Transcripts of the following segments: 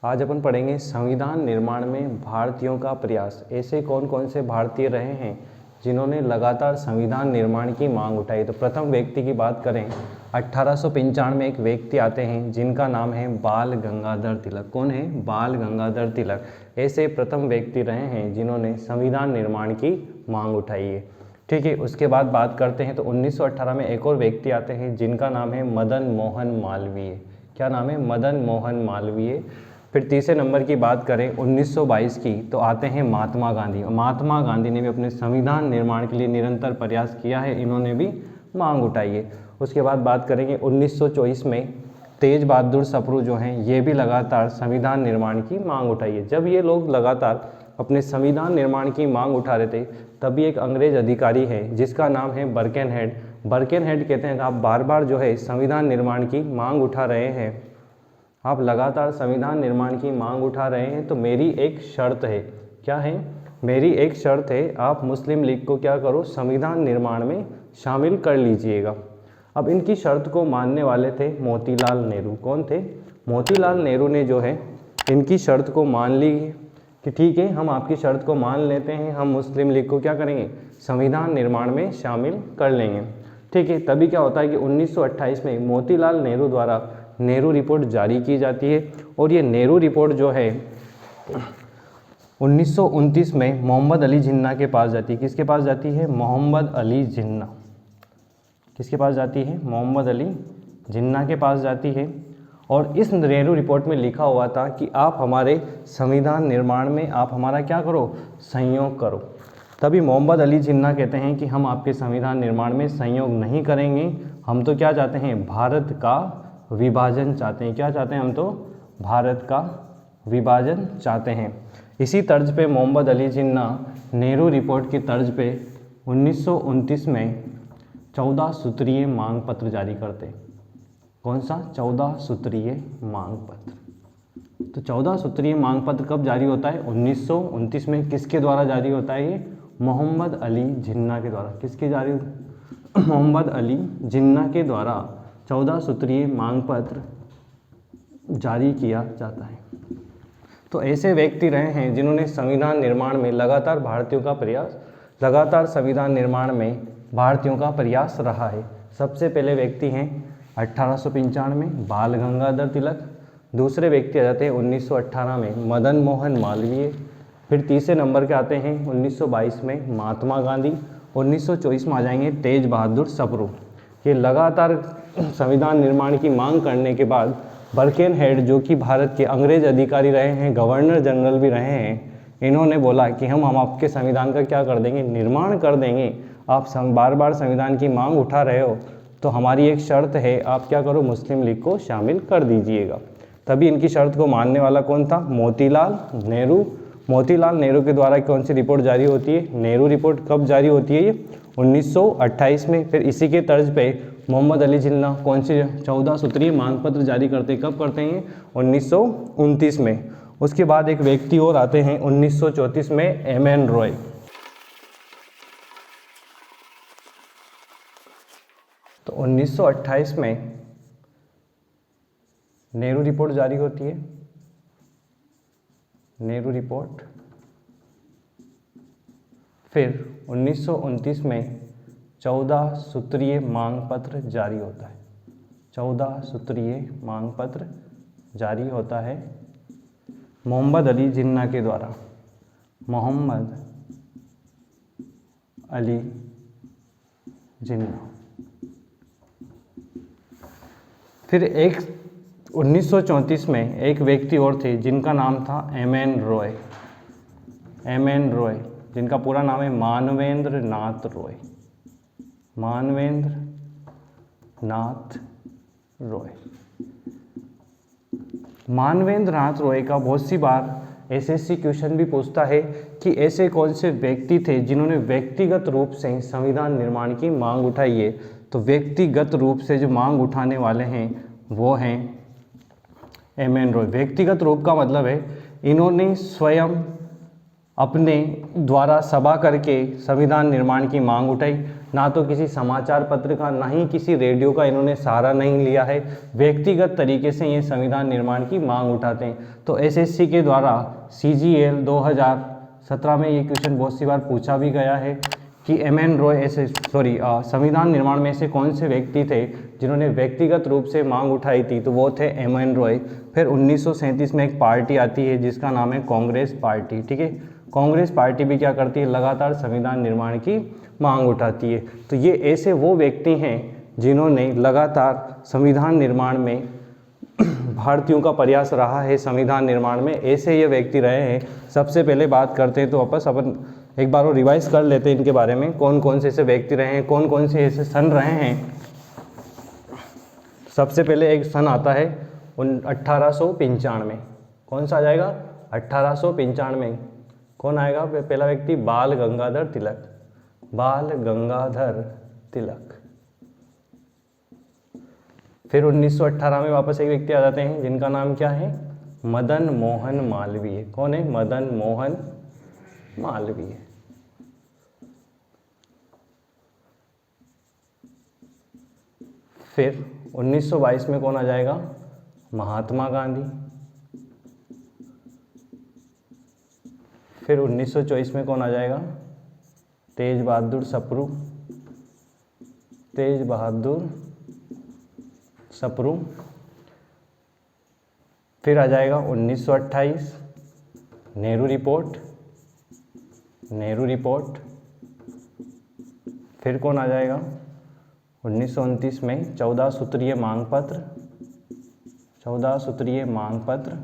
आज अपन पढ़ेंगे संविधान निर्माण में भारतीयों का प्रयास। ऐसे कौन कौन से भारतीय रहे हैं जिन्होंने लगातार संविधान निर्माण की मांग उठाई। तो प्रथम व्यक्ति की बात करें, 1895 में एक व्यक्ति आते हैं जिनका नाम है बाल गंगाधर तिलक। कौन है? बाल गंगाधर तिलक। ऐसे प्रथम व्यक्ति रहे हैं जिन्होंने संविधान निर्माण की मांग उठाई है। ठीक है, उसके बाद बात करते हैं तो 1918 में एक और व्यक्ति आते हैं जिनका नाम है मदन मोहन मालवीय। क्या नाम है? मदन मोहन मालवीय। फिर तीसरे नंबर की बात करें 1922 की तो आते हैं महात्मा गांधी। महात्मा गांधी ने भी अपने संविधान निर्माण के लिए निरंतर प्रयास किया है, इन्होंने भी मांग उठाई है। उसके बाद बात करेंगे 1924 में तेज बहादुर सप्रू जो हैं ये भी लगातार संविधान निर्माण की मांग उठाई है। जब ये लोग लगातार अपने संविधान निर्माण की मांग उठा रहे थे तभी एक अंग्रेज अधिकारी है जिसका नाम है बर्केनहेड। बर्केनहेड कहते हैं आप बार बार जो है संविधान निर्माण की मांग उठा रहे हैं, आप लगातार संविधान निर्माण की मांग उठा रहे हैं, तो मेरी एक शर्त है। क्या है? मेरी एक शर्त है, आप मुस्लिम लीग को क्या करो, संविधान निर्माण में शामिल कर लीजिएगा। अब इनकी शर्त को मानने वाले थे मोतीलाल नेहरू। कौन थे? मोतीलाल नेहरू ने जो है इनकी शर्त को मान ली कि ठीक है, हम आपकी शर्त को मान लेते हैं, हम मुस्लिम लीग को क्या करेंगे, संविधान निर्माण में शामिल कर लेंगे। ठीक है, तभी क्या होता है कि 1928 में मोतीलाल नेहरू द्वारा नेहरू रिपोर्ट जारी की जाती है और ये नेहरू रिपोर्ट जो है 1929 में मोहम्मद अली जिन्ना के पास जाती है। किसके पास जाती है? मोहम्मद अली जिन्ना। किसके पास जाती है? मोहम्मद अली जिन्ना के पास जाती है। और इस नेहरू रिपोर्ट में लिखा हुआ था कि आप हमारे संविधान निर्माण में आप हमारा क्या करो, सहयोग करो। तभी मोहम्मद अली जिन्ना कहते हैं कि हम आपके संविधान निर्माण में सहयोग नहीं करेंगे, हम तो क्या चाहते हैं, भारत का विभाजन चाहते हैं। क्या चाहते हैं? हम तो भारत का विभाजन चाहते हैं। इसी तर्ज पे मोहम्मद अली जिन्ना नेहरू रिपोर्ट की तर्ज पे 1929 में 14 सूत्रीय मांग पत्र जारी करते। कौन सा? 14 सूत्रीय मांग पत्र। तो 14 सूत्रीय मांग पत्र कब जारी होता है? 1929 में। किसके द्वारा जारी होता है ये? मोहम्मद अली जिन्ना के द्वारा। किसके जारी? मोहम्मद अली जिन्ना के द्वारा 14 सूत्रीय मांग पत्र जारी किया जाता है। तो ऐसे व्यक्ति रहे हैं जिन्होंने संविधान निर्माण में लगातार भारतीयों का प्रयास, लगातार संविधान निर्माण में भारतीयों का प्रयास रहा है। सबसे पहले व्यक्ति हैं 1895 में बाल गंगाधर तिलक। दूसरे व्यक्ति आ जाते हैं 1918 में मदन मोहन मालवीय। फिर तीसरे नंबर के आते हैं 1922 में महात्मा गांधी। 1924 में आ जाएंगे तेज बहादुर सप्रू। ये लगातार संविधान निर्माण की मांग करने के बाद बर्केनहेड जो कि भारत के अंग्रेज अधिकारी रहे हैं, गवर्नर जनरल भी रहे हैं, इन्होंने बोला कि हम आपके संविधान का क्या कर देंगे, निर्माण कर देंगे। आप बार बार संविधान की मांग उठा रहे हो तो हमारी एक शर्त है, आप क्या करो, मुस्लिम लीग को शामिल कर दीजिएगा। तभी इनकी शर्त को मानने वाला कौन था? मोतीलाल नेहरू। मोतीलाल नेहरू के द्वारा कौन सी रिपोर्ट जारी होती है? नेहरू रिपोर्ट। कब जारी होती है ये? 1928 में। फिर इसी के तर्ज पे मोहम्मद अली जिन्ना कौन सी 14 सूत्रीय मांग पत्र जारी करते हैं। कब करते हैं? 1929 में। उसके बाद एक व्यक्ति और आते हैं 1934 में एम.एन. रॉय। तो 1928 में नेहरू रिपोर्ट जारी होती है, नेहरू रिपोर्ट। फिर 1929 में 14 सूत्रीय मांग पत्र जारी होता है। 14 सूत्रीय मांग पत्र जारी होता है मोहम्मद अली जिन्ना के द्वारा। मोहम्मद अली जिन्ना। फिर एक 1934 में एक व्यक्ति और थे जिनका नाम था एम.एन. रॉय। एम.एन. रॉय, जिनका पूरा नाम है मानवेंद्र नाथ रॉय। मानवेंद्र नाथ रॉय। मानवेंद्र नाथ रॉय का बहुत सी बार एसएससी क्वेश्चन भी पूछता है कि ऐसे कौन से व्यक्ति थे जिन्होंने व्यक्तिगत रूप से संविधान निर्माण की मांग उठाई है। तो व्यक्तिगत रूप से जो मांग उठाने वाले हैं वो हैं एम.एन. रॉय। व्यक्तिगत रूप का मतलब है इन्होंने स्वयं अपने द्वारा सभा करके संविधान निर्माण की मांग उठाई। ना तो किसी समाचार पत्र का, ना ही किसी रेडियो का इन्होंने सहारा नहीं लिया है, व्यक्तिगत तरीके से ये संविधान निर्माण की मांग उठाते हैं। तो एसएससी के द्वारा CGL 2017 में ये क्वेश्चन बहुत सी बार पूछा भी गया है कि MN रॉय संविधान निर्माण में ऐसे कौन से व्यक्ति थे जिन्होंने व्यक्तिगत रूप से मांग उठाई थी, तो वो थे MN रॉय। फिर 1937 में एक पार्टी आती है जिसका नाम है कांग्रेस पार्टी। ठीक है, कांग्रेस पार्टी भी क्या करती है, लगातार संविधान निर्माण की मांग उठाती है। तो ये ऐसे वो व्यक्ति हैं जिन्होंने लगातार संविधान निर्माण में भारतीयों का प्रयास रहा है संविधान निर्माण में, ऐसे ये व्यक्ति रहे हैं। सबसे पहले बात करते हैं तो अपन एक बार वो रिवाइज कर लेते हैं इनके बारे में, कौन कौन से ऐसे व्यक्ति रहे हैं, कौन कौन से ऐसे सन रहे हैं। सबसे पहले एक सन आता है 1895। कौन सा आ जाएगा, 1895। कौन आएगा पहला व्यक्ति, बाल गंगाधर तिलक। बाल गंगाधर तिलक। फिर 1918 में वापस एक व्यक्ति आ जाते हैं जिनका नाम क्या है, मदन मोहन मालवीय। कौन है, मदन मोहन मालवीय। फिर 1922 में कौन आ जाएगा, महात्मा गांधी। फिर 1924 में कौन आ जाएगा, तेज बहादुर सप्रू। तेज बहादुर सप्रू। फिर आ जाएगा 1928 नेहरू रिपोर्ट। नेहरू रिपोर्ट। फिर कौन आ जाएगा 1929 में 14 सूत्रीय मांग पत्र। 14 सूत्रीय मांग पत्र।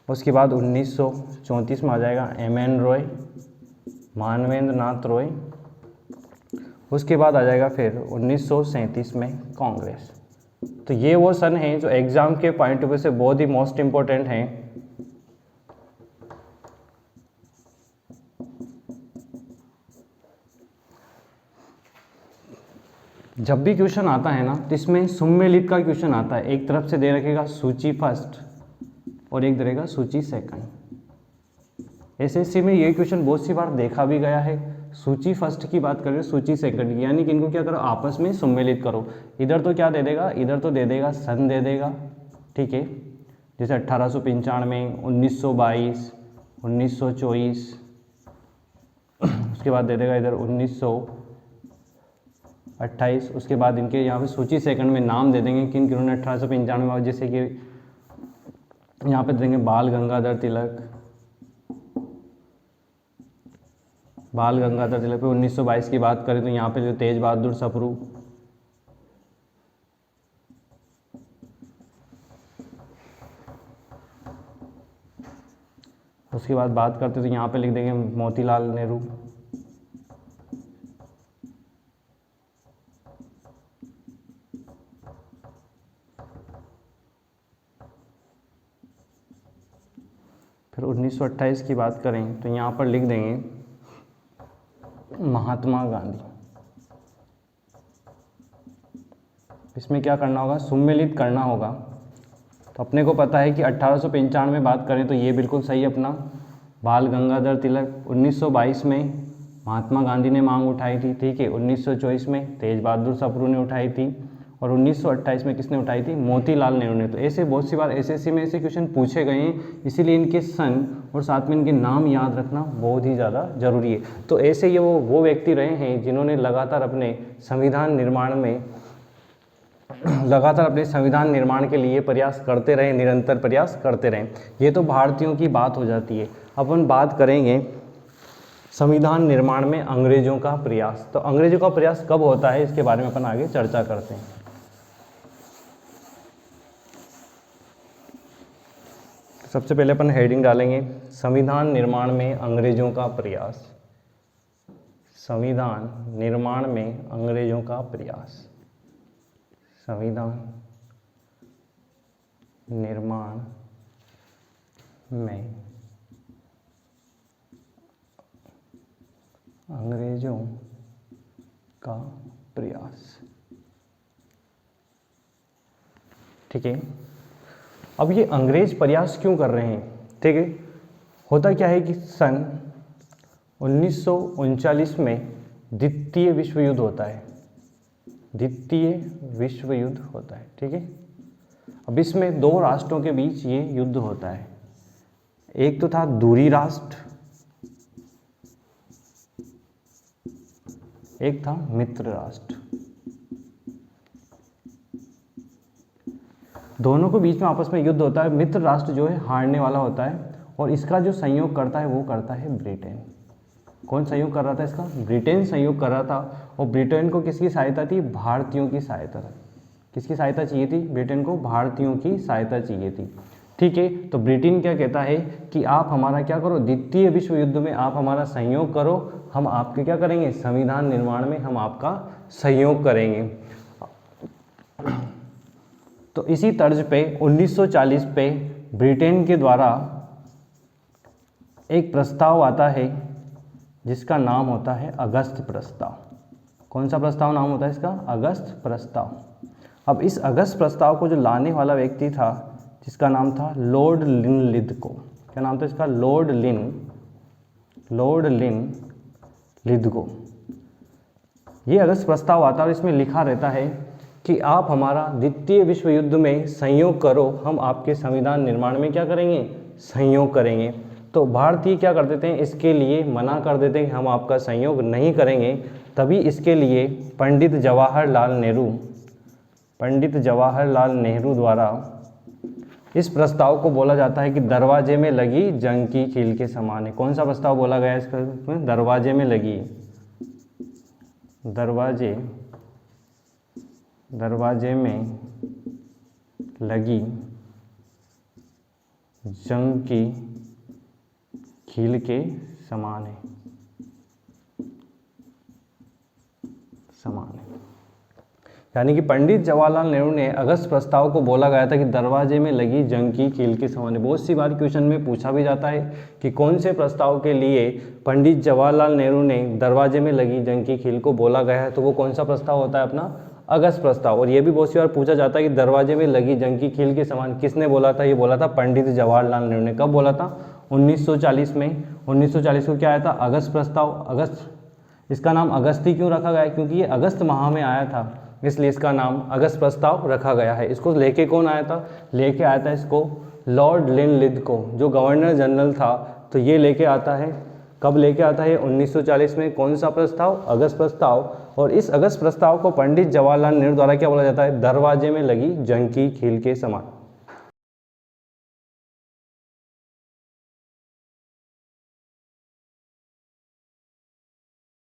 उसके बाद 1934 में आ जाएगा MN रॉय, मानवेंद्र नाथ रॉय। उसके बाद आ जाएगा फिर 1937 में कांग्रेस। तो ये वो सन हैं जो एग्जाम के पॉइंट ऑफ व्यू से बहुत ही मोस्ट इंपॉर्टेंट हैं। जब भी क्वेश्चन आता है ना तो इसमें सुमेलित का क्वेश्चन आता है, एक तरफ से दे रखेगा सूची फर्स्ट और एक दे रहेगा सूची सेकंड। एसएससी में ये क्वेश्चन बहुत सी बार देखा भी गया है। सूची फर्स्ट की बात करें, सूची सेकंड की, यानी कि इनको क्या करो, आपस में सम्मिलित करो। इधर तो क्या दे देगा, इधर तो दे देगा सन दे देगा। ठीक है, जैसे 1895, 1922, 1924। उसके बाद दे देगा इधर 1928। उसके बाद इनके यहाँ पे सूची सेकंड में नाम दे देंगे किन किन्होंने 1895 में, जैसे कि यहाँ पे देंगे बाल गंगाधर तिलक। बाल गंगाधर तिलक पे 1922 की बात करें तो यहाँ पे जो तेज बहादुर सप्रू। उसके बाद बात करते तो यहाँ पे लिख देंगे मोतीलाल नेहरू। फिर 1928 की बात करें तो यहाँ पर लिख देंगे महात्मा गांधी। इसमें क्या करना होगा, सम्मिलित करना होगा। तो अपने को पता है कि 1895 में बात करें तो ये बिल्कुल सही अपना बाल गंगाधर तिलक। 1922 में महात्मा गांधी ने मांग उठाई थी। ठीक है, 1924 में तेज बहादुर सप्रू ने उठाई थी और 1928 में किसने उठाई थी, मोतीलाल नेहरू ने। तो ऐसे बहुत सी बार एसएससी में ऐसे क्वेश्चन पूछे गए हैं, इसीलिए इनके सन और साथ में इनके नाम याद रखना बहुत ही ज़्यादा जरूरी है। तो ऐसे ये वो व्यक्ति रहे हैं जिन्होंने लगातार अपने संविधान निर्माण के लिए प्रयास करते रहे, निरंतर प्रयास करते रहे। ये तो भारतीयों की बात हो जाती है। अपन बात करेंगे संविधान निर्माण में अंग्रेजों का प्रयास। तो अंग्रेजों का प्रयास कब होता है, इसके बारे में अपन आगे चर्चा करते हैं। सबसे पहले अपन हेडिंग डालेंगे संविधान निर्माण में अंग्रेजों का प्रयास। संविधान निर्माण में अंग्रेजों का प्रयास। संविधान निर्माण में अंग्रेजों का प्रयास। ठीक है, अब ये अंग्रेज प्रयास क्यों कर रहे हैं, ठीक है, होता क्या है कि सन 1939 में द्वितीय विश्व युद्ध होता है, द्वितीय विश्व युद्ध होता है, ठीक है। अब इसमें दो राष्ट्रों के बीच ये युद्ध होता है, एक तो था दूरी राष्ट्र, एक था मित्र राष्ट्र। दोनों के बीच में आपस में युद्ध होता है। मित्र राष्ट्र जो है हारने वाला होता है और इसका जो संयोग करता है वो करता है ब्रिटेन। कौन सहयोग कर रहा था इसका? ब्रिटेन सहयोग कर रहा था। और ब्रिटेन को किसकी सहायता थी? भारतीयों की सहायता थी। किसकी सहायता चाहिए थी? ब्रिटेन को भारतीयों की सहायता चाहिए थी, ठीक है। तो ब्रिटेन क्या कहता है कि आप हमारा क्या करो, द्वितीय विश्व युद्ध में आप हमारा सहयोग करो, हम आपके क्या करेंगे, संविधान निर्माण में हम आपका सहयोग करेंगे। तो इसी तर्ज पे 1940 पे ब्रिटेन के द्वारा एक प्रस्ताव आता है जिसका नाम होता है अगस्त प्रस्ताव। कौन सा प्रस्ताव नाम होता है इसका? अगस्त प्रस्ताव। अब इस अगस्त प्रस्ताव को जो लाने वाला व्यक्ति था जिसका नाम था लॉर्ड लिनलिथगो। क्या नाम था इसका? Lord Linlithgow. ये अगस्त प्रस्ताव आता है और इसमें लिखा रहता है कि आप हमारा द्वितीय विश्व युद्ध में सहयोग करो, हम आपके संविधान निर्माण में क्या करेंगे, सहयोग करेंगे। तो भारतीय क्या कर देते हैं, इसके लिए मना कर देते हैं कि हम आपका सहयोग नहीं करेंगे। तभी इसके लिए पंडित जवाहरलाल नेहरू द्वारा इस प्रस्ताव को बोला जाता है कि दरवाजे में लगी जंग की कील के समान है। कौन सा प्रस्ताव बोला गया इसका? दरवाजे में लगी जंग की कील के समान है। यानी कि पंडित जवाहरलाल नेहरू ने अगस्त प्रस्ताव को बोला गया था कि दरवाजे में लगी जंग की कील के समान है। बहुत सी बार क्वेश्चन में पूछा भी जाता है कि कौन से प्रस्ताव के लिए पंडित जवाहरलाल नेहरू ने दरवाजे में लगी जंग की कील को बोला गया है, तो वो कौन सा प्रस्ताव होता है अपना? अगस्त प्रस्ताव। और ये भी बहुत सी बार पूछा जाता है कि दरवाजे में लगी जंग की कील के समान किसने बोला था? ये बोला था पंडित जवाहरलाल नेहरू ने। कब बोला था? 1940 में। 1940 को क्या आया था? अगस्त प्रस्ताव। अगस्त, इसका नाम अगस्ती क्यों रखा गया है? क्योंकि ये अगस्त माह में आया था, इसलिए इसका नाम अगस्त प्रस्ताव रखा गया है। इसको लेके कौन आया था? लेके आया था इसको लॉर्ड लिनलिथगो, जो गवर्नर जनरल था। तो ये लेके आता है, कब लेके आता है? 1940 में। कौन सा प्रस्ताव? अगस्त प्रस्ताव। और इस अगस्त प्रस्ताव को पंडित जवाहरलाल नेहरू द्वारा क्या बोला जाता है? दरवाजे में लगी जंग की कील के समान।